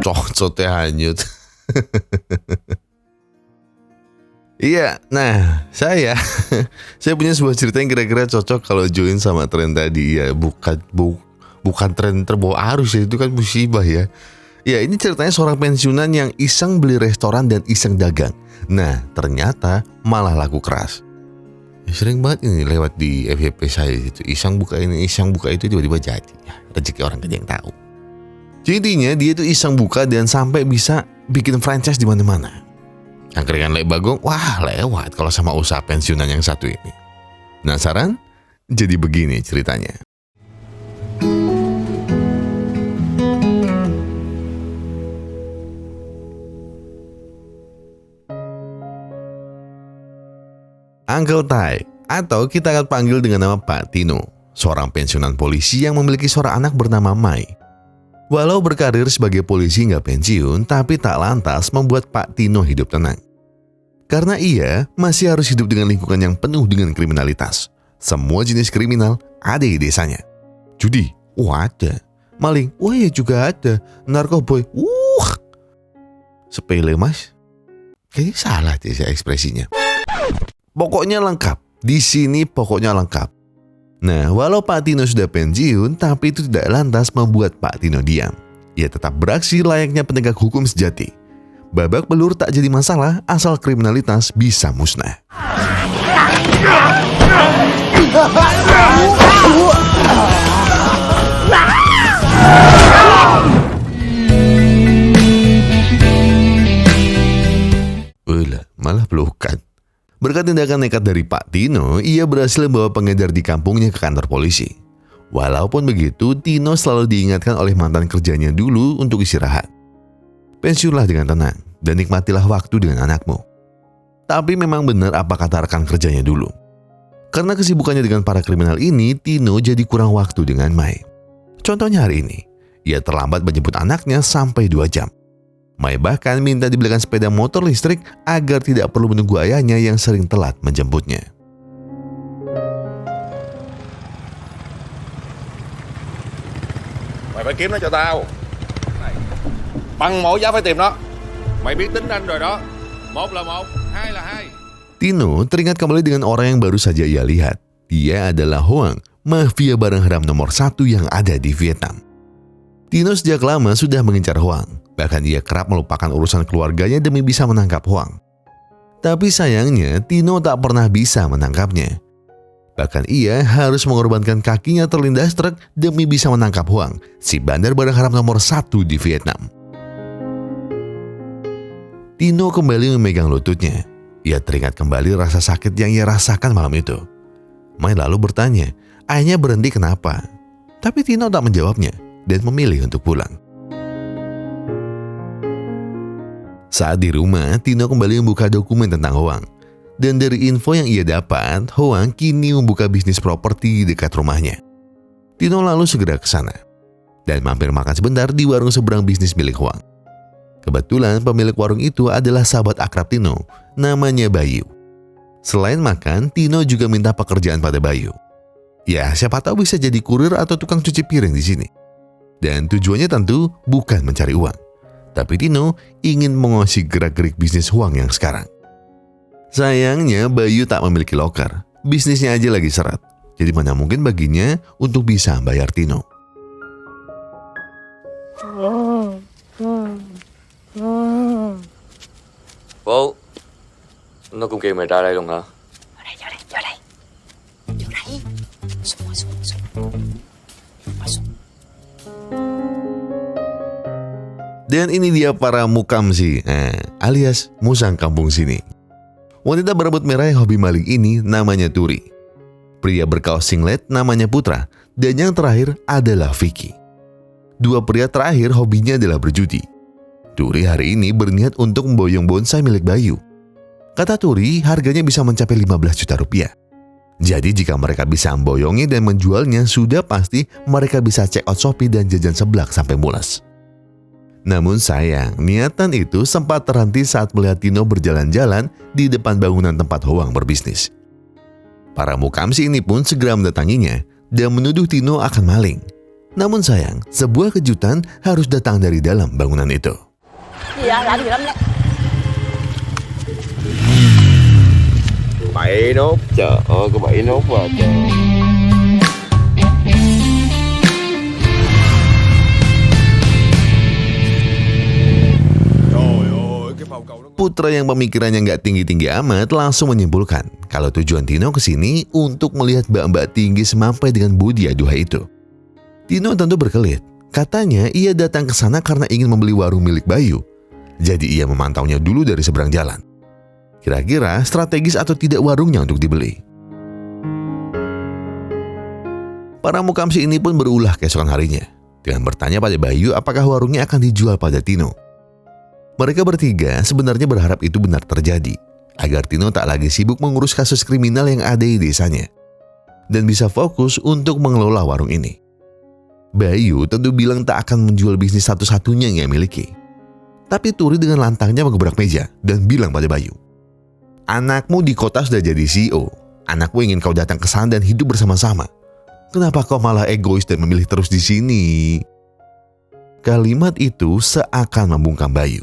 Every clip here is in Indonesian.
Cocotnya hanyut. Iya, nah saya punya sebuah cerita yang kira-kira cocok kalau join sama tren tadi. Ya bukan tren terbawa arus ya, itu kan musibah ya. Ya, ini ceritanya seorang pensiunan yang iseng beli restoran dan iseng dagang. Nah, ternyata malah laku keras. Ya, sering banget ini lewat di FYP saya gitu. Iseng buka ini, iseng buka itu, tiba-tiba jadi. Ya, rezeki orang kan yang tahu. Jadi intinya dia itu iseng buka dan sampai bisa bikin franchise di mana-mana. Angkringan Lek Bagong, wah lewat kalau sama usaha pensiunan yang satu ini. Penasaran? Jadi begini ceritanya. Uncle Tai, atau kita akan panggil dengan nama Pak Tino, seorang pensiunan polisi yang memiliki seorang anak bernama Mai. Walau berkarir sebagai polisi nggak pensiun, tapi tak lantas membuat Pak Tino hidup tenang. Karena ia masih harus hidup dengan lingkungan yang penuh dengan kriminalitas. Semua jenis kriminal ada di desanya. Judi, wah ada. Maling, wah ya juga ada. Narkoboy, sepele mas. Kayaknya salah deh saya ekspresinya. Pokoknya lengkap. Di sini pokoknya lengkap. Nah, walau Pak Tino sudah pensiun, tapi itu tidak lantas membuat Pak Tino diam. Ia tetap beraksi layaknya penegak hukum sejati. Babak belur tak jadi masalah asal kriminalitas bisa musnah. Malah pelukan. Berkat tindakan nekat dari Pak Tino, ia berhasil membawa pengedar di kampungnya ke kantor polisi. Walaupun begitu, Tino selalu diingatkan oleh mantan kerjanya dulu untuk istirahat. Pensiunlah dengan tenang dan nikmatilah waktu dengan anakmu. Tapi memang benar apa kata rekan kerjanya dulu. Karena kesibukannya dengan para kriminal ini, Tino jadi kurang waktu dengan Mai. Contohnya hari ini, ia terlambat menjemput anaknya sampai 2 jam. Mai bahkan minta dibelikan sepeda motor listrik agar tidak perlu menunggu ayahnya yang sering telat menjemputnya. Mày phải kiếm nó cho tao. Bằng mọi giá phải tìm nó. Mày biết tính anh rồi đó. 1 là 1, 2 là 2. Tino teringat kembali dengan orang yang baru saja ia lihat. Dia adalah Hoang, mafia barang haram nomor 1 yang ada di Vietnam. Tino sejak lama sudah mengincar Hoang. Bahkan ia kerap melupakan urusan keluarganya demi bisa menangkap Hoang. Tapi sayangnya Tino tak pernah bisa menangkapnya. Bahkan ia harus mengorbankan kakinya terlindas truk demi bisa menangkap Hoang, si bandar barang haram nomor 1 di Vietnam. Tino kembali memegang lututnya. Ia teringat kembali rasa sakit yang ia rasakan malam itu. Mai lalu bertanya, ayahnya berhenti kenapa? Tapi Tino tak menjawabnya dan memilih untuk pulang. Saat di rumah, Tino kembali membuka dokumen tentang Hoang. Dan dari info yang ia dapat, Hoang kini membuka bisnis properti di dekat rumahnya. Tino lalu segera ke sana dan mampir makan sebentar di warung seberang bisnis milik Hoang. Kebetulan pemilik warung itu adalah sahabat akrab Tino, namanya Bayu. Selain makan, Tino juga minta pekerjaan pada Bayu. Ya, siapa tahu bisa jadi kurir atau tukang cuci piring di sini. Dan tujuannya tentu bukan mencari uang. Tapi Tino ingin menguasai gerak-gerik bisnis Hoang yang sekarang. Sayangnya Bayu tak memiliki loker. Bisnisnya aja lagi seret. Jadi mana mungkin baginya untuk bisa bayar Tino. Bố, nó cũng kêu mày ra đây luôn hả? Vô đây. Xuống. Masuk. Dan ini dia para mukamsi, alias musang kampung sini. Wanita berambut merah yang hobi maling ini namanya Turi. Pria berkaos singlet namanya Putra. Dan yang terakhir adalah Vicky. 2 pria terakhir hobinya adalah berjudi. Turi hari ini berniat untuk memboyong bonsai milik Bayu. Kata Turi, harganya bisa mencapai 15 juta rupiah. Jadi jika mereka bisa memboyongnya dan menjualnya, sudah pasti mereka bisa check out Shopee dan jajan seblak sampai mules. Namun sayang, niatan itu sempat terhenti saat melihat Tino berjalan-jalan di depan bangunan tempat Hoang berbisnis. Para mukamsi ini pun segera mendatanginya dan menuduh Tino akan maling. Namun sayang, sebuah kejutan harus datang dari dalam bangunan itu. Gì vậy? Làm gì lắm đấy? Bậy nốt, trời ơi, có bậy nốt vào trời. Putra yang pemikirannya nggak tinggi-tinggi amat langsung menyimpulkan kalau tujuan Tino kesini untuk melihat mbak-mbak tinggi semampai dengan budi aduhai itu. Tino tentu berkelit. Katanya ia datang ke sana karena ingin membeli warung milik Bayu. Jadi ia memantaunya dulu dari seberang jalan. Kira-kira strategis atau tidak warungnya untuk dibeli. Para mukamsi ini pun berulah keesokan harinya dengan bertanya pada Bayu apakah warungnya akan dijual pada Tino. Mereka bertiga sebenarnya berharap itu benar terjadi, agar Tino tak lagi sibuk mengurus kasus kriminal yang ada di desanya, dan bisa fokus untuk mengelola warung ini. Bayu tentu bilang tak akan menjual bisnis satu-satunya yang ia miliki. Tapi Turi dengan lantangnya mengebrak meja dan bilang pada Bayu, "Anakmu di kota sudah jadi CEO. Anakmu ingin kau datang ke sana dan hidup bersama-sama. Kenapa kau malah egois dan memilih terus di sini?" Kalimat itu seakan membungkam Bayu.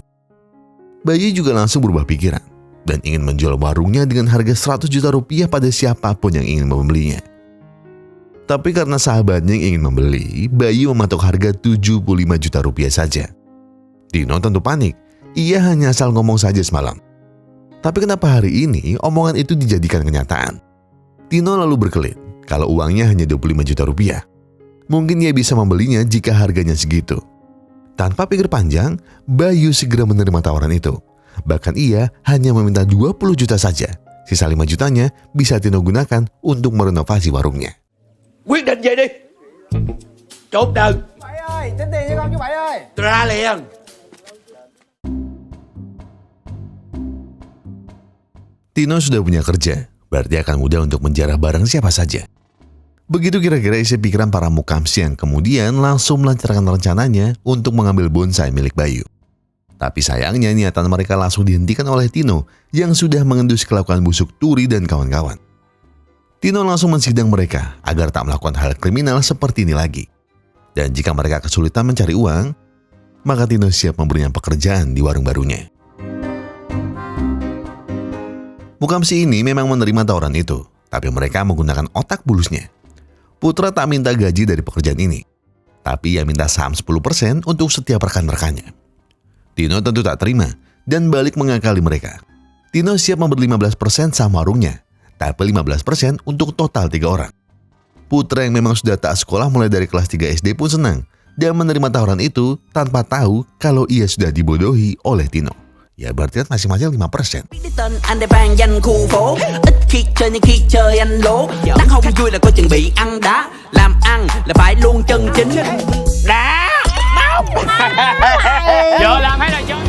Bayu juga langsung berubah pikiran dan ingin menjual warungnya dengan harga 100 juta rupiah pada siapapun yang ingin membelinya. Tapi karena sahabatnya yang ingin membeli, Bayu mematok harga 75 juta rupiah saja. Tino tentu panik, ia hanya asal ngomong saja semalam. Tapi kenapa hari ini omongan itu dijadikan kenyataan? Tino lalu berkelit kalau uangnya hanya 25 juta rupiah. Mungkin ia bisa membelinya jika harganya segitu. Tanpa pikir panjang, Bayu segera menerima tawaran itu. Bahkan ia hanya meminta 20 juta saja. Sisa 5 jutanya bisa Tino gunakan untuk merenovasi warungnya. Quyết định vậy đi. Chốt đơn. Bảy ơi, tính tiền cho con chú Bảy ơi. Ra liền. Tino sudah punya kerja, berarti akan mudah untuk menjarah barang siapa saja. Begitu kira-kira isi pikiran para mukamsi yang kemudian langsung melancarkan rencananya untuk mengambil bonsai milik Bayu. Tapi sayangnya niatan mereka langsung dihentikan oleh Tino yang sudah mengendus kelakuan busuk Turi dan kawan-kawan. Tino langsung mensidang mereka agar tak melakukan hal kriminal seperti ini lagi. Dan jika mereka kesulitan mencari uang, maka Tino siap memberinya pekerjaan di warung barunya. Mukamsi ini memang menerima tawaran itu, tapi mereka menggunakan otak bulusnya. Putra tak minta gaji dari pekerjaan ini, tapi ia minta saham 10% untuk setiap rekan-rekannya. Tino tentu tak terima dan balik mengakali mereka. Tino siap memberi 15% saham warungnya, tapi 15% untuk total 3 orang. Putra yang memang sudah tak sekolah mulai dari kelas 3 SD pun senang dan menerima tawaran itu tanpa tahu kalau ia sudah dibodohi oleh Tino. Ya berarti kan masing-masing 5%. Biết tên anh đây vang danh khu phố, ít khi chơi nhưng khi chơi anh lố. Đang không vui là coi chừng bị ăn đá, làm ăn là phải luôn chân chính. Đá máu. Giờ làm hay là chơi?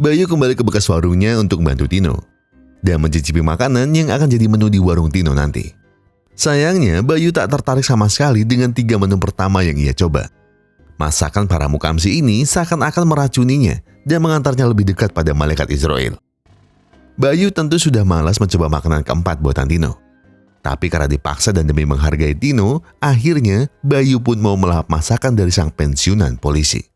Bayu kembali ke bekas warungnya untuk membantu Tino dan mencicipi makanan yang akan jadi menu di warung Tino nanti. Sayangnya, Bayu tak tertarik sama sekali dengan 3 menu pertama yang ia coba. Masakan para mukamsi ini seakan-akan meracuninya dan mengantarnya lebih dekat pada malaikat Israel. Bayu tentu sudah malas mencoba makanan keempat buatan Tino. Tapi karena dipaksa dan demi menghargai Tino, akhirnya Bayu pun mau melahap masakan dari sang pensiunan polisi.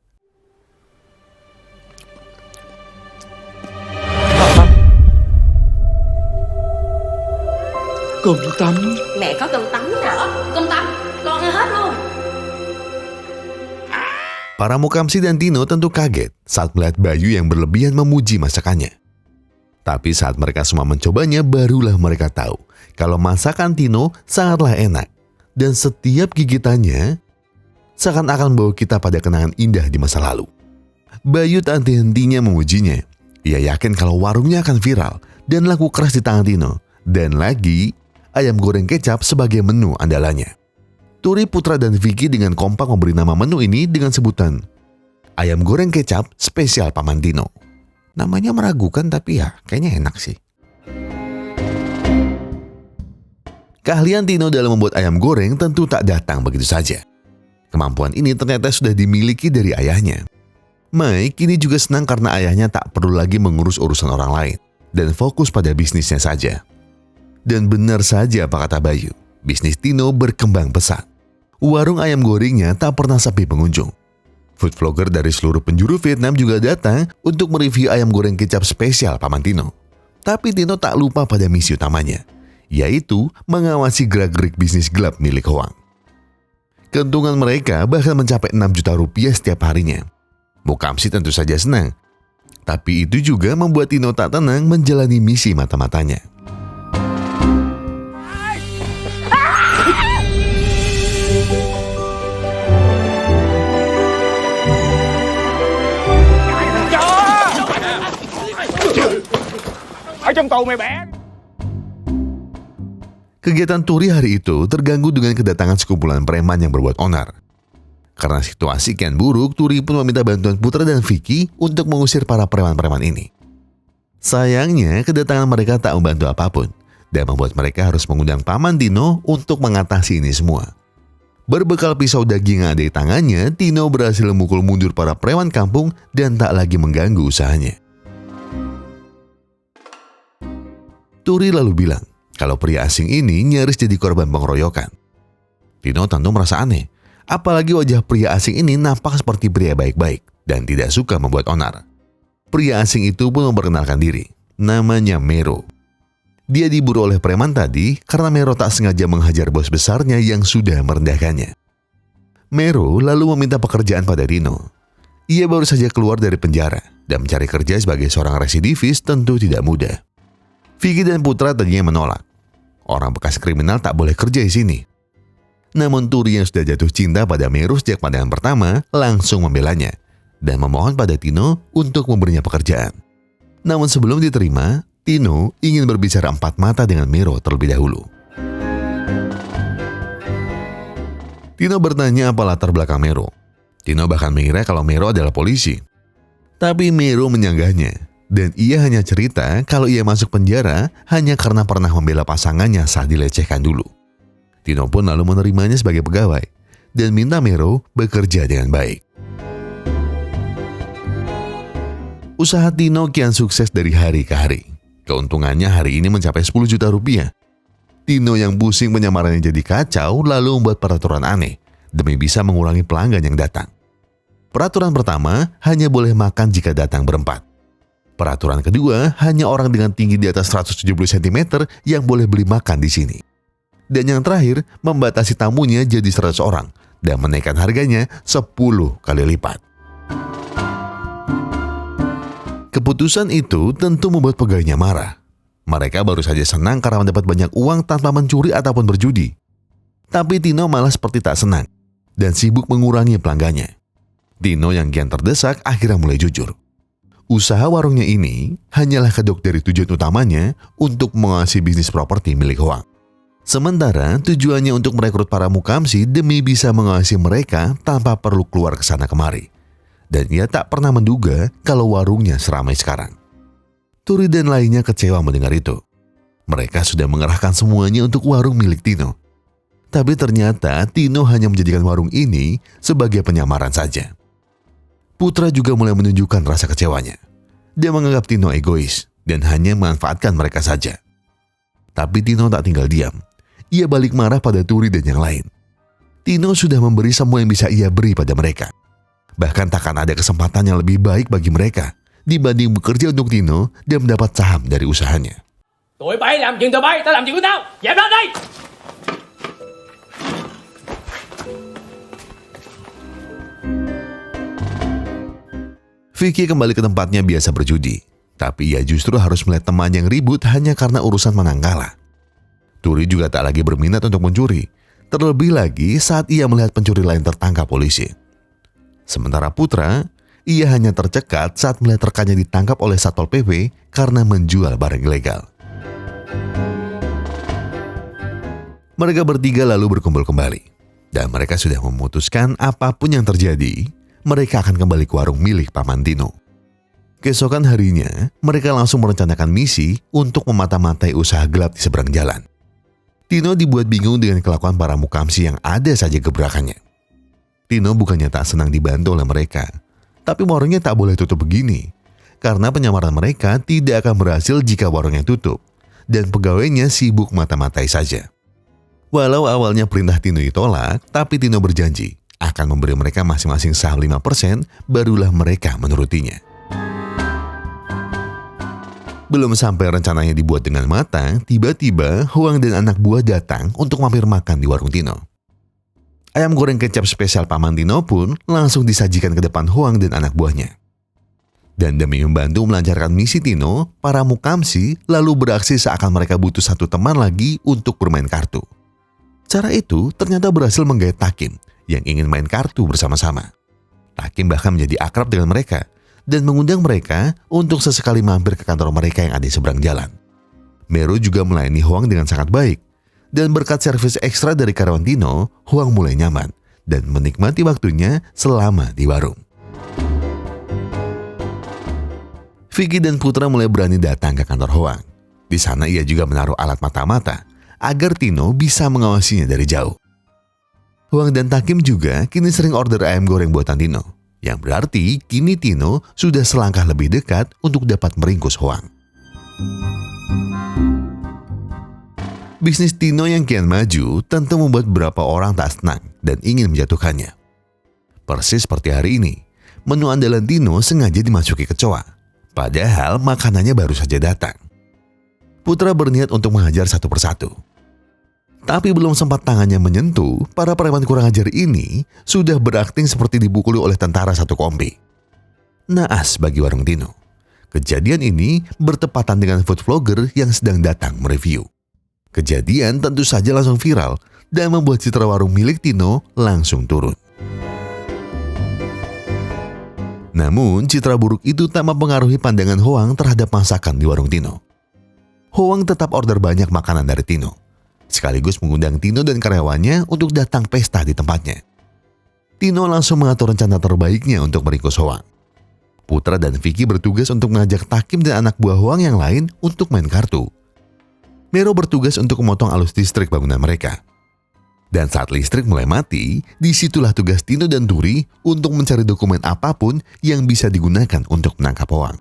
Cơm tấm. Mẹ có cơm tấm nè. Cơm tấm, con ăn hết luôn. Para mukamsi dan Tino tentu kaget saat melihat Bayu yang berlebihan memuji masakannya. Tapi saat mereka semua mencobanya, barulah mereka tahu kalau masakan Tino sangatlah enak. Dan setiap gigitannya seakan-akan membawa kita pada kenangan indah di masa lalu. Bayu tak henti-hentinya memujinya. Ia yakin kalau warungnya akan viral dan laku keras di tangan Tino. Dan lagi, ayam goreng kecap sebagai menu andalannya. Turi, Putra, dan Vicky dengan kompak memberi nama menu ini dengan sebutan ayam goreng kecap spesial Paman Tino. Namanya meragukan tapi ya kayaknya enak sih. Keahlian Tino dalam membuat ayam goreng tentu tak datang begitu saja. Kemampuan ini ternyata sudah dimiliki dari ayahnya. Mike kini juga senang karena ayahnya tak perlu lagi mengurus urusan orang lain dan fokus pada bisnisnya saja. Dan benar saja apa kata Bayu, bisnis Tino berkembang pesat. Warung ayam gorengnya tak pernah sepi pengunjung. Food vlogger dari seluruh penjuru Vietnam juga datang untuk mereview ayam goreng kecap spesial Paman Tino. Tapi Tino tak lupa pada misi utamanya, yaitu mengawasi gerak-gerik bisnis gelap milik Hoang. Keuntungan mereka bahkan mencapai 6 juta rupiah setiap harinya. Mukamsi tentu saja senang, tapi itu juga membuat Tino tak tenang menjalani misi mata-matanya. Ở trong tù mày bẻ. Kegiatan Turi hari itu terganggu dengan kedatangan sekumpulan preman yang berbuat onar. Karena situasi kian buruk, Turi pun meminta bantuan Putra dan Vicky untuk mengusir para preman-preman ini. Sayangnya, kedatangan mereka tak membantu apapun dan membuat mereka harus mengundang Paman Tino untuk mengatasi ini semua. Berbekal pisau daging yang ada di tangannya, Tino berhasil memukul mundur para preman kampung dan tak lagi mengganggu usahanya. Turi lalu bilang kalau pria asing ini nyaris jadi korban pengeroyokan. Tino tentu merasa aneh, apalagi wajah pria asing ini nampak seperti pria baik-baik dan tidak suka membuat onar. Pria asing itu pun memperkenalkan diri, namanya Mero. Dia diburu oleh preman tadi karena Mero tak sengaja menghajar bos besarnya yang sudah merendahkannya. Mero lalu meminta pekerjaan pada Tino. Ia baru saja keluar dari penjara dan mencari kerja sebagai seorang residivis tentu tidak mudah. Vicky dan Putra tadinya menolak. Orang bekas kriminal tak boleh kerja di sini. Namun Turi yang sudah jatuh cinta pada Mero sejak pandangan pertama langsung membelanya dan memohon pada Tino untuk memberinya pekerjaan. Namun sebelum diterima, Tino ingin berbicara empat mata dengan Mero terlebih dahulu. Tino bertanya apa latar belakang Mero. Tino bahkan mengira kalau Mero adalah polisi. Tapi Mero menyanggahnya. Dan ia hanya cerita kalau ia masuk penjara hanya karena pernah membela pasangannya saat dilecehkan dulu. Tino pun lalu menerimanya sebagai pegawai dan minta Mero bekerja dengan baik. Usaha Tino kian sukses dari hari ke hari. Keuntungannya hari ini mencapai 10 juta rupiah. Tino yang pusing penyamarannya jadi kacau lalu membuat peraturan aneh demi bisa mengurangi pelanggan yang datang. Peraturan pertama, hanya boleh makan jika datang berempat. Peraturan kedua, hanya orang dengan tinggi di atas 170 cm yang boleh beli makan di sini. Dan yang terakhir, membatasi tamunya jadi 100 orang dan menaikkan harganya 10 kali lipat. Keputusan itu tentu membuat pegawainya marah. Mereka baru saja senang karena mendapat banyak uang tanpa mencuri ataupun berjudi. Tapi Tino malah seperti tak senang dan sibuk mengurangi pelanggannya. Tino yang kian terdesak akhirnya mulai jujur. Usaha warungnya ini hanyalah kedok dari tujuan utamanya untuk menguasai bisnis properti milik Hoang. Sementara tujuannya untuk merekrut para mukamsi demi bisa menguasai mereka tanpa perlu keluar ke sana kemari. Dan ia tak pernah menduga kalau warungnya seramai sekarang. Turi dan lainnya kecewa mendengar itu. Mereka sudah mengerahkan semuanya untuk warung milik Tino. Tapi ternyata Tino hanya menjadikan warung ini sebagai penyamaran saja. Putra juga mulai menunjukkan rasa kecewanya. Dia menganggap Tino egois dan hanya memanfaatkan mereka saja. Tapi Tino tak tinggal diam. Ia balik marah pada Turi dan yang lain. Tino sudah memberi semua yang bisa ia beri pada mereka. Bahkan takkan ada kesempatan yang lebih baik bagi mereka dibanding bekerja untuk Tino dan mendapat saham dari usahanya. Tụi bay làm chuyện tụi bay, tao làm chuyện của tao. Dẹp lên đi. Vicky kembali ke tempatnya biasa berjudi, tapi ia justru harus melihat teman yang ribut hanya karena urusan menang kalah. Turi juga tak lagi berminat untuk mencuri, terlebih lagi saat ia melihat pencuri lain tertangkap polisi. Sementara Putra, ia hanya tercekat saat melihat rekannya ditangkap oleh Satpol PP karena menjual barang ilegal. Mereka bertiga lalu berkumpul kembali, dan mereka sudah memutuskan apapun yang terjadi, mereka akan kembali ke warung milik Paman Tino. Keesokan harinya, mereka langsung merencanakan misi untuk memata-matai usaha gelap di seberang jalan. Tino dibuat bingung dengan kelakuan para mukamsi yang ada saja gebrakannya. Tino bukannya tak senang dibantu oleh mereka, tapi warungnya tak boleh tutup begini, karena penyamaran mereka tidak akan berhasil jika warungnya tutup, dan pegawainya sibuk mata-matai saja. Walau awalnya perintah Tino ditolak, tapi Tino berjanji akan memberi mereka masing-masing saham 5%, barulah mereka menurutinya. Belum sampai rencananya dibuat dengan matang, tiba-tiba Hoang dan anak buah datang untuk mampir makan di warung Tino. Ayam goreng kecap spesial paman Tino pun langsung disajikan ke depan Hoang dan anak buahnya. Dan demi membantu melancarkan misi Tino, para mukamsi lalu beraksi seakan mereka butuh satu teman lagi untuk bermain kartu. Cara itu ternyata berhasil menggait Takim yang ingin main kartu bersama-sama. Takim bahkan menjadi akrab dengan mereka dan mengundang mereka untuk sesekali mampir ke kantor mereka yang ada di seberang jalan. Meru juga melayani Hoang dengan sangat baik, dan berkat servis ekstra dari karyawan Tino, Hoang mulai nyaman dan menikmati waktunya selama di warung. Vicky dan Putra mulai berani datang ke kantor Hoang. Di sana ia juga menaruh alat mata-mata agar Tino bisa mengawasinya dari jauh. Hoang dan Takim juga kini sering order ayam goreng buatan Tino, yang berarti kini Tino sudah selangkah lebih dekat untuk dapat meringkus Hoang. Bisnis Tino yang kian maju tentu membuat beberapa orang tak senang dan ingin menjatuhkannya. Persis seperti hari ini, menu andalan Tino sengaja dimasuki kecoa, padahal makanannya baru saja datang. Putra berniat untuk menghajar satu persatu. Tapi belum sempat tangannya menyentuh, para preman kurang ajar ini sudah berakting seperti dipukuli oleh tentara satu kompi. Naas bagi warung Tino. Kejadian ini bertepatan dengan food vlogger yang sedang datang mereview. Kejadian tentu saja langsung viral dan membuat citra warung milik Tino langsung turun. Namun, citra buruk itu tak mempengaruhi pandangan Hoang terhadap masakan di warung Tino. Hoang tetap order banyak makanan dari Tino, sekaligus mengundang Tino dan karyawannya untuk datang pesta di tempatnya. Tino langsung mengatur rencana terbaiknya untuk meringkus Hoang. Putra dan Vicky bertugas untuk mengajak Takim dan anak buah Hoang yang lain untuk main kartu. Mero bertugas untuk memotong arus listrik bangunan mereka. Dan saat listrik mulai mati, disitulah tugas Tino dan Turi untuk mencari dokumen apapun yang bisa digunakan untuk menangkap Hoang.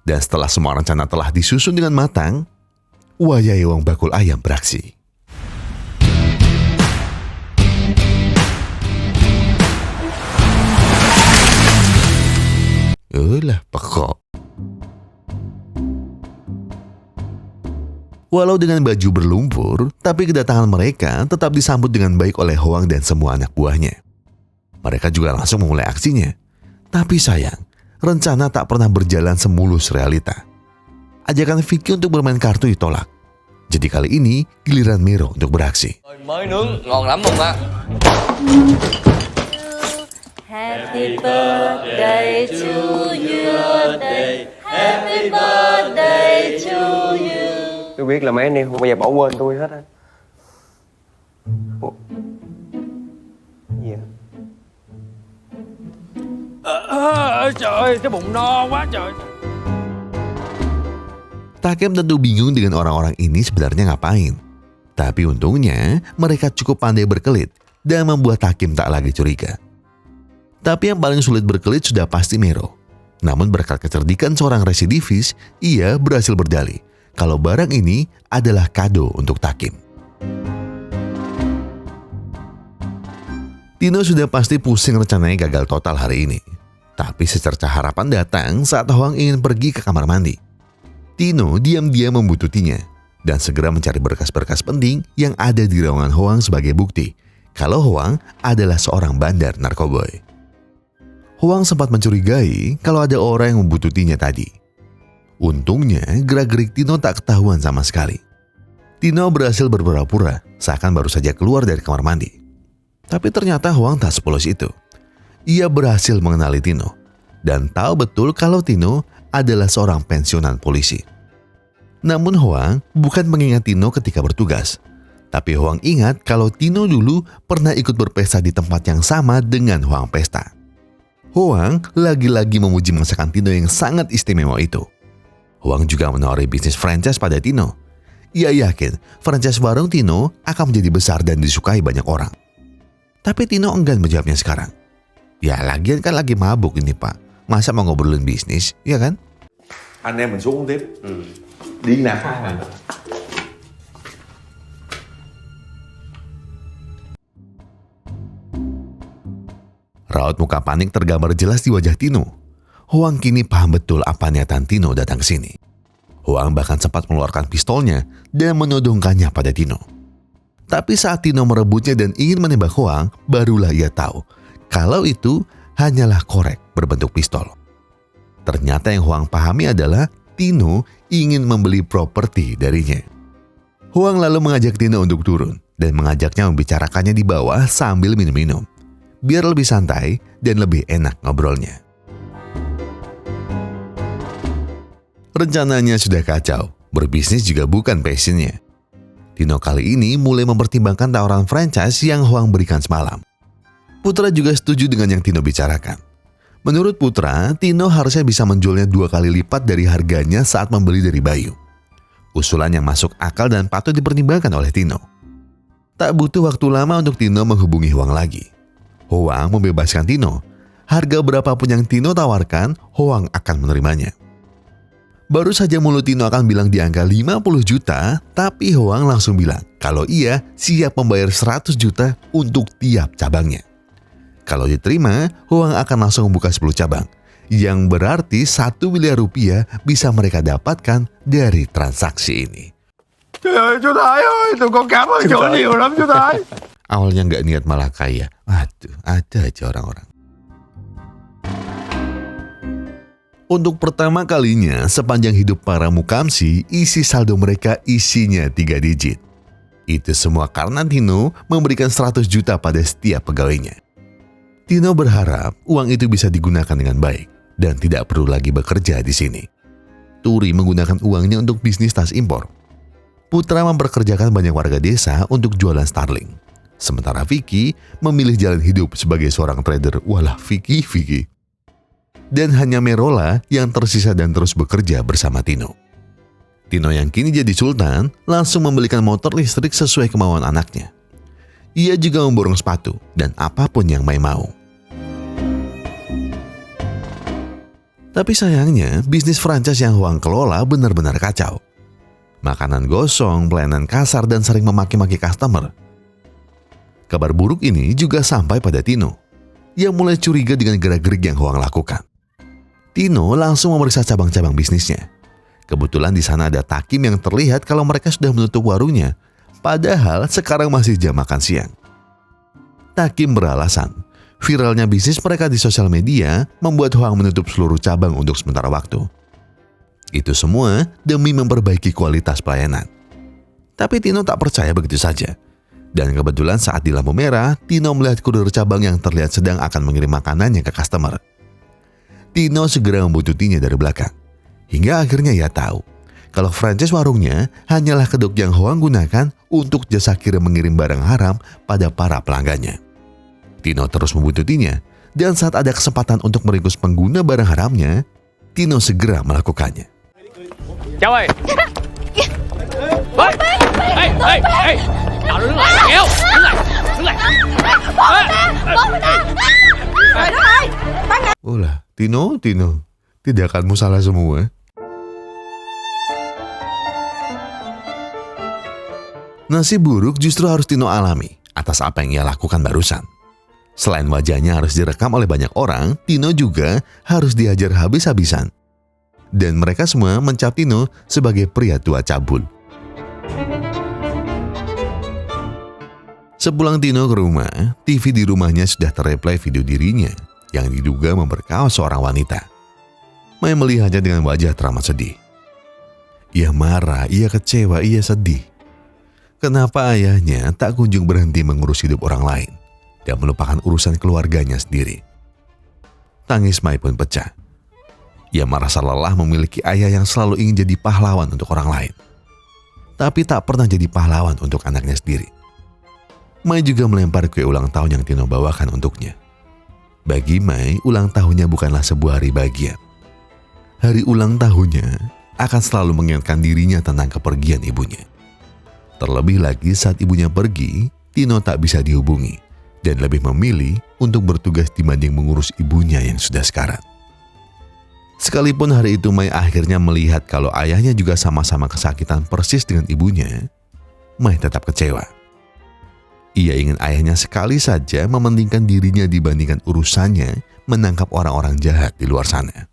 Dan setelah semua rencana telah disusun dengan matang, Wayai Wong Bakul Ayam beraksi. Ulah pekok. Walau dengan baju berlumpur, tapi kedatangan mereka tetap disambut dengan baik oleh Hoang dan semua anak buahnya. Mereka juga langsung memulai aksinya. Tapi sayang, rencana tak pernah berjalan semulus realita. Ajakan Vicky untuk bermain kartu ditolak. Jadi kali ini giliran Mero untuk beraksi. Mới nướng ngon lắm luôn á. Happy birthday to you. Happy birthday to you. Tôi biết là mấy anh em không bao giờ bỏ quên tôi hết á. Ủa? Gì vậy? Trời ơi, cái bụng no quá trời. Takim tentu bingung dengan orang-orang ini sebenarnya ngapain. Tapi untungnya mereka cukup pandai berkelit dan membuat Takim tak lagi curiga. Tapi yang paling sulit berkelit sudah pasti Mero. Namun berkat kecerdikan seorang residivis, ia berhasil berdalih kalau barang ini adalah kado untuk Takim. Tino sudah pasti pusing rencananya gagal total hari ini. Tapi secerca harapan datang saat Hoang ingin pergi ke kamar mandi. Tino diam-diam membututinya dan segera mencari berkas-berkas penting yang ada di ruangan Hoang sebagai bukti kalau Hoang adalah seorang bandar narkoboy. Hoang sempat mencurigai kalau ada orang yang membututinya tadi. Untungnya gerak-gerik Tino tak ketahuan sama sekali. Tino berhasil berpura-pura seakan baru saja keluar dari kamar mandi. Tapi ternyata Hoang tak sepolos itu. Ia berhasil mengenali Tino dan tahu betul kalau Tino adalah seorang pensiunan polisi. Namun Hoang bukan mengingat Tino ketika bertugas. Tapi Hoang ingat kalau Tino dulu pernah ikut berpesta di tempat yang sama dengan Hoang pesta. Hoang lagi-lagi memuji masakan Tino yang sangat istimewa itu. Hoang juga menawari bisnis franchise pada Tino. ia yakin franchise warung Tino akan menjadi besar dan disukai banyak orang. Tapi Tino enggan menjawabnya sekarang. Ya lagian kan lagi mabuk ini Pak. Masa mau ngobrolin bisnis, ya kan? Anh em mình xuống uống tiếp. Đi nè. Raut muka panik tergambar jelas di wajah Tino. Hoang kini paham betul apa niatan Tino datang ke sini. Hoang bahkan sempat mengeluarkan pistolnya dan menodongkannya pada Tino. Tapi saat Tino merebutnya dan ingin menembak Hoang, barulah ia tahu kalau itu hanyalah korek berbentuk pistol. Ternyata yang Hoang pahami adalah Tino ingin membeli properti darinya. Hoang lalu mengajak Tino untuk turun dan mengajaknya membicarakannya di bawah sambil minum-minum, biar lebih santai dan lebih enak ngobrolnya. Rencananya sudah kacau, berbisnis juga bukan passionnya. Tino kali ini mulai mempertimbangkan tawaran franchise yang Hoang berikan semalam. Putra juga setuju dengan yang Tino bicarakan. Menurut Putra, Tino harusnya bisa menjualnya 2 kali lipat dari harganya saat membeli dari Bayu. Usulan yang masuk akal dan patut dipertimbangkan oleh Tino. Tak butuh waktu lama untuk Tino menghubungi Hoang lagi. Hoang membebaskan Tino. Harga berapapun yang Tino tawarkan, Hoang akan menerimanya. Baru saja mulut Tino akan bilang di angka 50 juta, tapi Hoang langsung bilang kalau ia siap membayar 100 juta untuk tiap cabangnya. Kalau diterima, Hoang akan langsung membuka 10 cabang, yang berarti 1 miliar rupiah bisa mereka dapatkan dari transaksi ini. Trời ơi chú Thái ơi, tôi con cảm ơn chú nhiều lắm chú Thái. Awalnya nggak niat malah kaya. Aduh, ada aja orang-orang. Untuk pertama kalinya sepanjang hidup para mukamsi, isi saldo mereka isinya 3 digit. Itu semua karena Tino memberikan 100 juta pada setiap pegawainya. Tino berharap uang itu bisa digunakan dengan baik dan tidak perlu lagi bekerja di sini. Turi menggunakan uangnya untuk bisnis tas impor. Putra memperkerjakan banyak warga desa untuk jualan Starling. Sementara Vicky memilih jalan hidup sebagai seorang trader. Walah Vicky. Dan hanya Merola yang tersisa dan terus bekerja bersama Tino. Tino yang kini jadi sultan langsung membelikan motor listrik sesuai kemauan anaknya. Ia juga memborong sepatu dan apapun yang Mai mau. Tapi sayangnya bisnis franchise yang Hoang kelola benar-benar kacau. Makanan gosong, pelayanan kasar dan sering memaki-maki customer. Kabar buruk ini juga sampai pada Tino, yang mulai curiga dengan gerak-gerik yang Hoang lakukan. Tino langsung memeriksa cabang-cabang bisnisnya. Kebetulan di sana ada Takim yang terlihat kalau mereka sudah menutup warungnya, padahal sekarang masih jam makan siang. Takim beralasan, viralnya bisnis mereka di sosial media membuat Hoang menutup seluruh cabang untuk sementara waktu. Itu semua demi memperbaiki kualitas pelayanan. Tapi Tino tak percaya begitu saja. Dan kebetulan saat di lampu merah, Tino melihat kurir cabang yang terlihat sedang akan mengirim makanannya ke customer. Tino segera membuntuti dari belakang. Hingga akhirnya ia tahu kalau franchise warungnya hanyalah kedok yang Hoang gunakan untuk jasa kirim mengirim barang haram pada para pelanggannya. Tino terus membuntutinya, dan saat ada kesempatan untuk meringkus pengguna barang haramnya, Tino segera melakukannya. Cháu ơi. Ê. Nào đứng lại, kéo. Đứng lại. Ulah, Tino, tindakanmu salah semua. Nasib buruk justru harus Tino alami atas apa yang ia lakukan barusan. Selain wajahnya harus direkam oleh banyak orang, Tino juga harus dihajar habis-habisan. Dan mereka semua mencap Tino sebagai pria tua cabul. Sepulang Tino ke rumah, TV di rumahnya sudah terreplay video dirinya yang diduga memperkaos seorang wanita. Mai melihatnya dengan wajah teramat sedih. Ia marah, ia kecewa, ia sedih. Kenapa ayahnya tak kunjung berhenti mengurus hidup orang lain dan melupakan urusan keluarganya sendiri? Tangis Mai pun pecah. Ia merasa lelah memiliki ayah yang selalu ingin jadi pahlawan untuk orang lain, tapi tak pernah jadi pahlawan untuk anaknya sendiri. Mai juga melempar kue ulang tahun yang Tino bawakan untuknya. Bagi Mai, ulang tahunnya bukanlah sebuah hari bahagia. Hari ulang tahunnya akan selalu mengingatkan dirinya tentang kepergian ibunya. Terlebih lagi saat ibunya pergi, Tino tak bisa dihubungi dan lebih memilih untuk bertugas dibanding mengurus ibunya yang sudah sekarat. Sekalipun hari itu Mai akhirnya melihat kalau ayahnya juga sama-sama kesakitan persis dengan ibunya, Mai tetap kecewa. Ia ingin ayahnya sekali saja mementingkan dirinya dibandingkan urusannya menangkap orang-orang jahat di luar sana.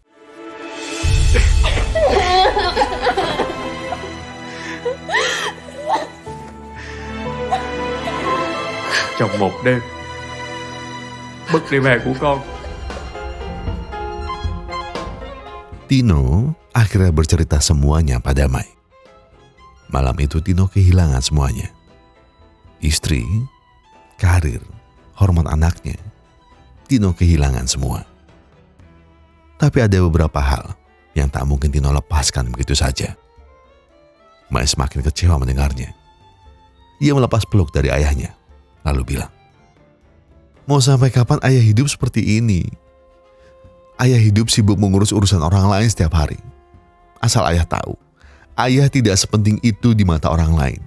Trong một đêm, mất đi mẹ của con. Tino akhirnya bercerita semuanya pada Mai. Malam itu Tino kehilangan semuanya. Istri, karir, hormat anaknya. Tino kehilangan semua. Tapi ada beberapa hal yang tak mungkin Tino lepaskan begitu saja. Mai semakin kecewa mendengarnya. Ia melepas peluk dari ayahnya, lalu bilang, "Mau sampai kapan ayah hidup seperti ini? Ayah hidup sibuk mengurus urusan orang lain setiap hari. Asal ayah tahu, ayah tidak sepenting itu di mata orang lain.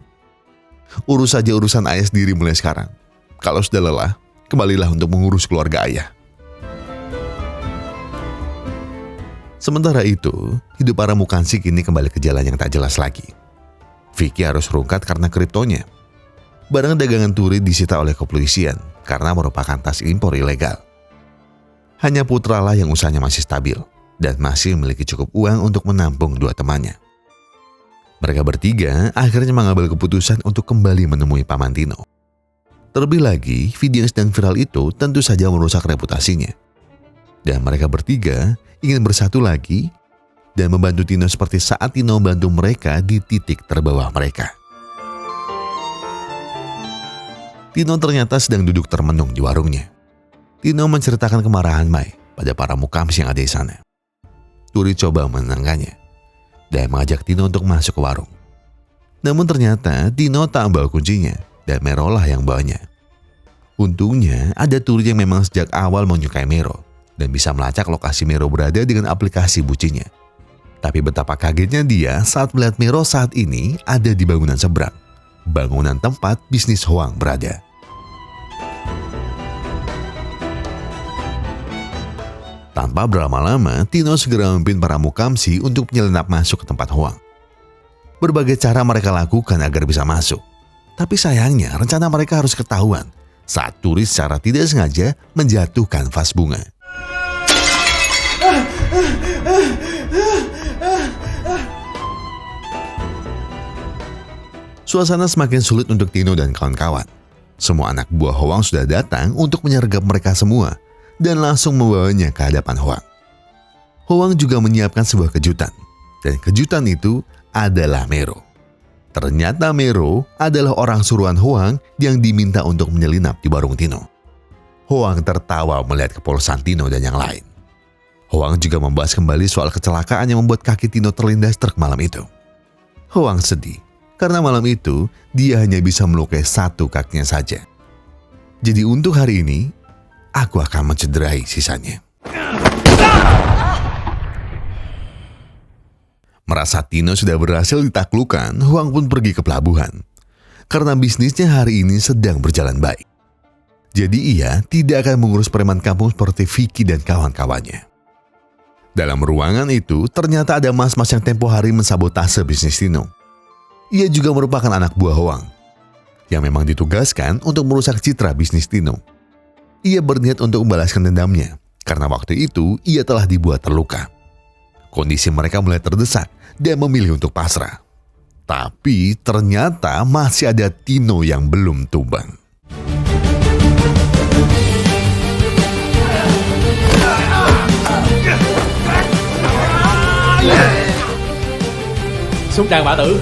Urus saja urusan ayah sendiri mulai sekarang. Kalau sudah lelah, kembalilah untuk mengurus keluarga ayah." Sementara itu, hidup para Mukansi kini kembali ke jalan yang tak jelas lagi. Vicky harus rungkat karena kriptonya. Barang dagangan Turi disita oleh kepolisian karena merupakan tas impor ilegal. Hanya Putralah yang usahanya masih stabil dan masih memiliki cukup uang untuk menampung dua temannya. Mereka bertiga akhirnya mengambil keputusan untuk kembali menemui Paman Tino. Terlebih lagi, video yang sedang viral itu tentu saja merusak reputasinya. Dan mereka bertiga ingin bersatu lagi dan membantu Tino seperti saat Tino membantu mereka di titik terbawah mereka. Tino ternyata sedang duduk termenung di warungnya. Tino menceritakan kemarahan Mai pada para Mukamsi yang ada di sana. Turi coba menenangkannya dan mengajak Tino untuk masuk ke warung. Namun ternyata Tino tak membawa kuncinya dan Mero lah yang bawanya. Untungnya ada Turi yang memang sejak awal menyukai Mero dan bisa melacak lokasi Mero berada dengan aplikasi bucinya. Tapi betapa kagetnya dia saat melihat Mero saat ini ada di bangunan seberang, bangunan tempat bisnis Hoang berada. Tanpa berlama-lama, Tino segera memimpin para Mukamsi untuk menyelinap masuk ke tempat Hoang. Berbagai cara mereka lakukan agar bisa masuk. Tapi sayangnya rencana mereka harus ketahuan saat Turi secara tidak sengaja menjatuhkan vas bunga. Suasana semakin sulit untuk Tino dan kawan-kawan. Semua anak buah Hoang sudah datang untuk menyergap mereka semua dan langsung membawanya ke hadapan Hoang. Hoang juga menyiapkan sebuah kejutan, dan kejutan itu adalah Mero. Ternyata Mero adalah orang suruhan Hoang yang diminta untuk menyelinap di warung Tino. Hoang tertawa melihat kepolosan Tino dan yang lain. Hoang juga membahas kembali soal kecelakaan yang membuat kaki Tino terlindas truk malam itu. Hoang sedih karena malam itu dia hanya bisa melukai satu kakinya saja. Jadi untuk hari ini, aku akan mencederai sisanya. Merasa Tino sudah berhasil ditaklukkan, Hoang pun pergi ke pelabuhan. Karena bisnisnya hari ini sedang berjalan baik. Jadi ia tidak akan mengurus preman kampung seperti Vicky dan kawan-kawannya. Dalam ruangan itu ternyata ada mas-mas yang tempo hari mensabotase bisnis Tino. Ia juga merupakan anak buah Hoang yang memang ditugaskan untuk merusak citra bisnis Tino. Ia berniat untuk membalaskan dendamnya karena waktu itu ia telah dibuat terluka. Kondisi mereka mulai terdesak dan memilih untuk pasrah. Tapi ternyata masih ada Tino yang belum tumbang. Súng đàn bả tử.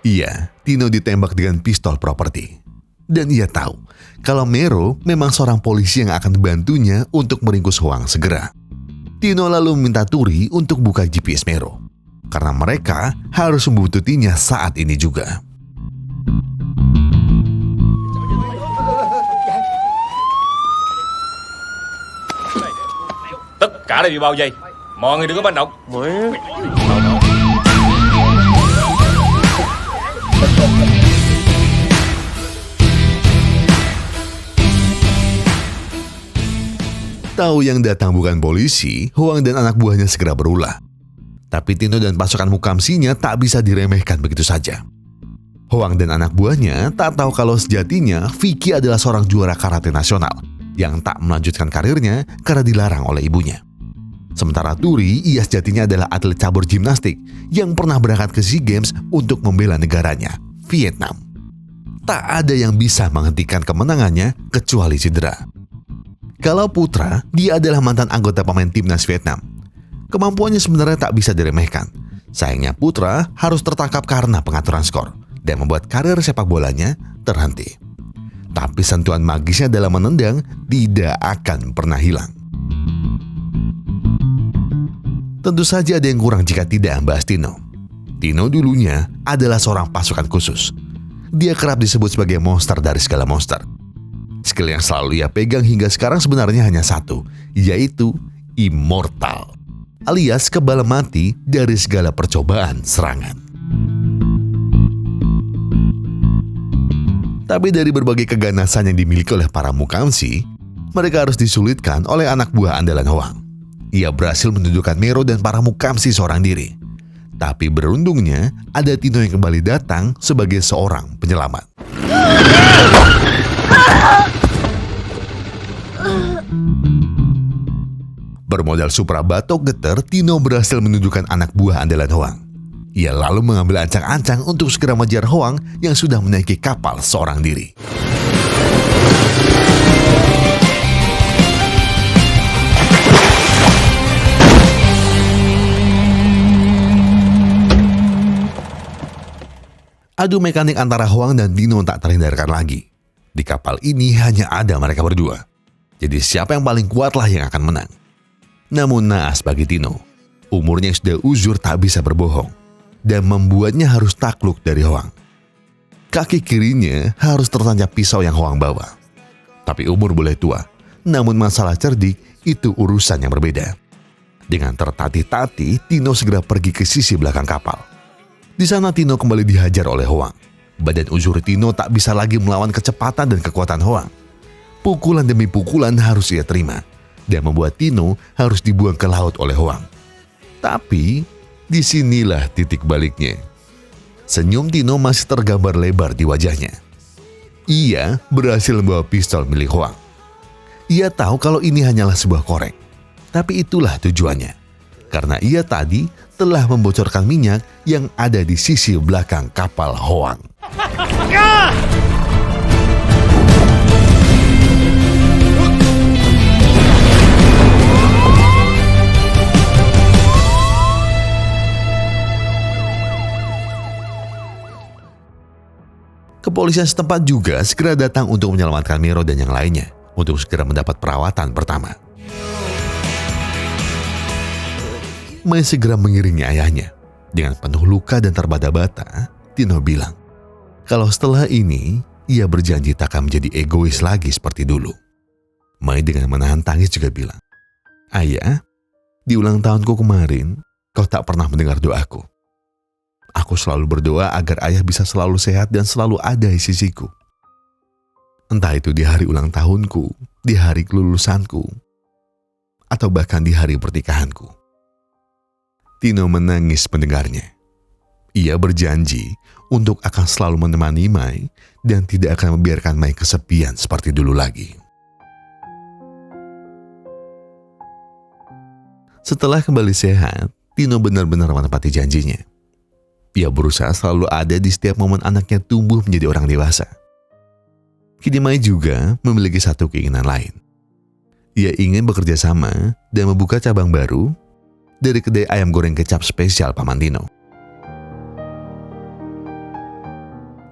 Iya, Tino ditembak dengan pistol properti. Dan ia tahu kalau Mero memang seorang polisi yang akan membantunya untuk meringkus Hoang segera. Tino lalu meminta Turi untuk buka GPS Mero, karena mereka harus membutuhkannya saat ini juga. Tất cả đều bị bao vây. Mọi người đừng có manh động. Tahu yang datang bukan polisi, Hoang dan anak buahnya segera berulah. Tapi Tino dan pasukan mukamsinya tak bisa diremehkan begitu saja. Hoang dan anak buahnya tak tahu kalau sejatinya Vicky adalah seorang juara karate nasional yang tak melanjutkan karirnya karena dilarang oleh ibunya. Sementara Turi, ia sejatinya adalah atlet cabur gimnastik yang pernah berangkat ke SEA Games untuk membela negaranya, Vietnam. Tak ada yang bisa menghentikan kemenangannya kecuali cedera. Kalau Putra, dia adalah mantan anggota pemain timnas Vietnam. Kemampuannya sebenarnya tak bisa diremehkan. Sayangnya Putra harus tertangkap karena pengaturan skor dan membuat karir sepak bolanya terhenti. Tapi sentuhan magisnya dalam menendang tidak akan pernah hilang. Tentu saja ada yang kurang jika tidak membahas Tino. Tino dulunya adalah seorang pasukan khusus. Dia kerap disebut sebagai monster dari segala monster. Skill yang selalu ia pegang hingga sekarang sebenarnya hanya satu, yaitu immortal, alias kebal mati dari segala percobaan serangan. Tapi dari berbagai keganasan yang dimiliki oleh para mukamsi, mereka harus disulitkan oleh anak buah andalan Hoang. Ia berhasil menundukkan Mero dan para mukamsi seorang diri. Tapi beruntungnya, ada Tino yang kembali datang sebagai seorang penyelamat. Bermodal supra batok getar, Tino berhasil menundukkan anak buah andalan Hoang. Ia lalu mengambil ancang-ancang untuk segera mengejar Hoang yang sudah menaiki kapal seorang diri. Adu mekanik antara Hoang dan Tino tak terhindarkan lagi. Di kapal ini hanya ada mereka berdua. Jadi siapa yang paling kuatlah yang akan menang. Namun naas bagi Tino. Umurnya yang sudah uzur tak bisa berbohong. Dan membuatnya harus takluk dari Hoang. Kaki kirinya harus tertancap pisau yang Hoang bawa. Tapi umur boleh tua. Namun masalah cerdik itu urusan yang berbeda. Dengan tertatih-tatih, Tino segera pergi ke sisi belakang kapal. Di sana Tino kembali dihajar oleh Hoang. Badan uzur Tino tak bisa lagi melawan kecepatan dan kekuatan Hoang. Pukulan demi pukulan harus ia terima. Dan membuat Tino harus dibuang ke laut oleh Hoang. Tapi disinilah titik baliknya. Senyum Tino masih tergambar lebar di wajahnya. Ia berhasil membawa pistol milik Hoang. Ia tahu kalau ini hanyalah sebuah korek. Tapi itulah tujuannya. Karena ia tadi telah membocorkan minyak yang ada di sisi belakang kapal Hoang. Kepolisian setempat juga segera datang untuk menyelamatkan Mero dan yang lainnya untuk segera mendapat perawatan pertama. Mai segera mengiringi ayahnya. Dengan penuh luka dan terbata-bata, Tino bilang, kalau setelah ini, ia berjanji tak akan menjadi egois lagi seperti dulu. Mai dengan menahan tangis juga bilang, Ayah, di ulang tahunku kemarin, kau tak pernah mendengar doaku. Aku selalu berdoa agar ayah bisa selalu sehat dan selalu ada di sisiku. Entah itu di hari ulang tahunku, di hari kelulusanku, atau bahkan di hari pernikahanku. Tino menangis mendengarnya. Ia berjanji untuk akan selalu menemani Mai dan tidak akan membiarkan Mai kesepian seperti dulu lagi. Setelah kembali sehat, Tino benar-benar menepati janjinya. Ia berusaha selalu ada di setiap momen anaknya tumbuh menjadi orang dewasa. Kini Mai juga memiliki satu keinginan lain. Ia ingin bekerja sama dan membuka cabang baru dari kedai ayam goreng kecap spesial Paman Tino.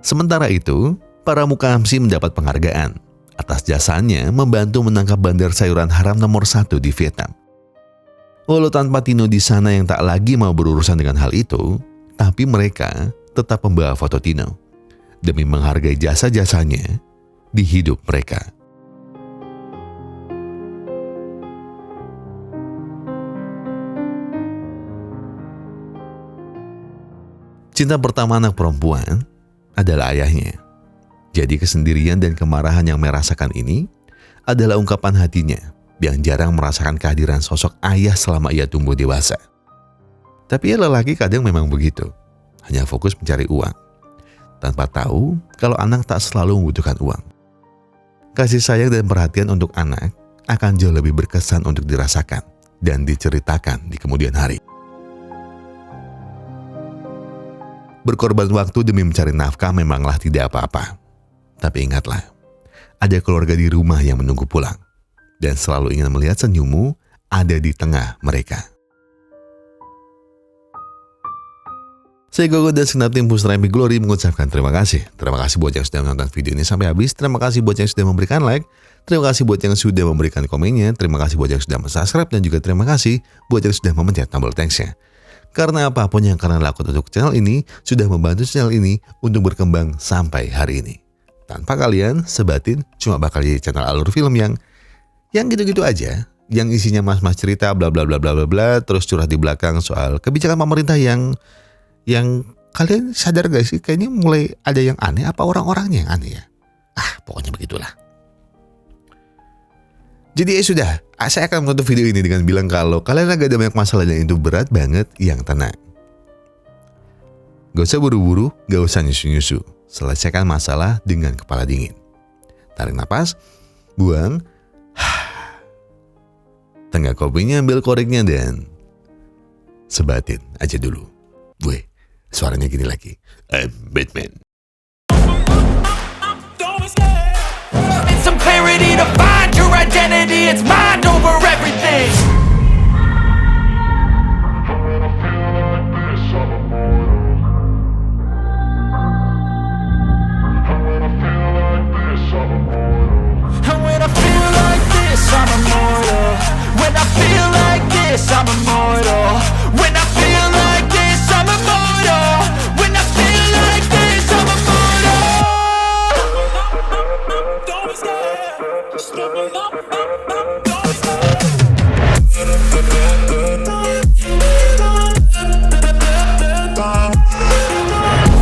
Sementara itu, para mukamsi mendapat penghargaan atas jasanya membantu menangkap bandar sayuran haram nomor 1 di Vietnam. Walau tanpa Tino di sana yang tak lagi mau berurusan dengan hal itu, tapi mereka tetap membawa foto Tino demi menghargai jasa-jasanya di hidup mereka. Cinta pertama anak perempuan adalah ayahnya. Jadi kesendirian dan kemarahan yang merasakan ini adalah ungkapan hatinya yang jarang merasakan kehadiran sosok ayah selama ia tumbuh dewasa. Tapi ya lelaki kadang memang begitu, hanya fokus mencari uang, tanpa tahu kalau anak tak selalu membutuhkan uang. Kasih sayang dan perhatian untuk anak akan jauh lebih berkesan untuk dirasakan dan diceritakan di kemudian hari. Berkorban waktu demi mencari nafkah memanglah tidak apa-apa. Tapi ingatlah, ada keluarga di rumah yang menunggu pulang dan selalu ingin melihat senyummu ada di tengah mereka. Saya Gogo dan segenap tim Pusra Epic Glory mengucapkan terima kasih. Terima kasih buat yang sudah menonton video ini sampai habis. Terima kasih buat yang sudah memberikan like. Terima kasih buat yang sudah memberikan komennya. Terima kasih buat yang sudah subscribe. Dan juga terima kasih buat yang sudah memencet tombol thanks-nya. Karena apapun yang kalian lakukan untuk channel ini sudah membantu channel ini untuk berkembang sampai hari ini. Tanpa kalian, Sebatin cuma bakal jadi channel alur film yang gitu-gitu aja. Yang isinya mas-mas cerita bla bla bla bla bla bla, terus curhat di belakang soal kebijakan pemerintah yang kalian sadar gak sih kayaknya mulai ada yang aneh, apa orang-orangnya yang aneh ya? Pokoknya begitulah. Jadi ya sudah, saya akan menutup video ini dengan bilang kalau kalian agak ada banyak masalah dan itu berat banget, yang tenang. Gak usah buru-buru, gak usah nyusu-nyusu. Selesaikan masalah dengan kepala dingin. Tarik napas, buang. Tenggak kopinya, ambil koreknya dan sebatin aja dulu. Suaranya gini lagi. I'm Batman. It's some clarity to find your identity. It's mind over everything. And when I feel like this, I'm immortal. When I feel like this, I'm immortal. When I feel like this, I'm immortal. When I feel like this, I'm immortal. Don't be scared. Just level up. Don't be scared.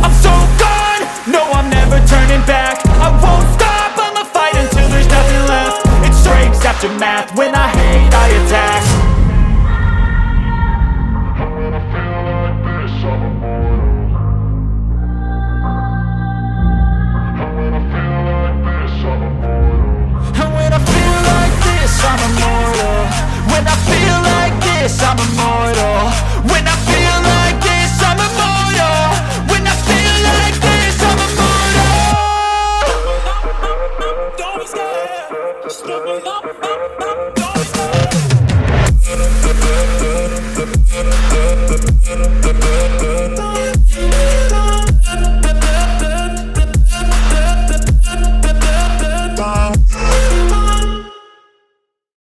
I'm so gone. No, I'm never turning back. I won't stop. I'ma fight until there's nothing left. It's strength after math. When I hate, I attack. And when I feel like this, I'm immortal. When I feel like this, I'm immortal. When I feel like this, I'm immortal. When I feel like this, I'm immortal. Don't be scared. Just level up.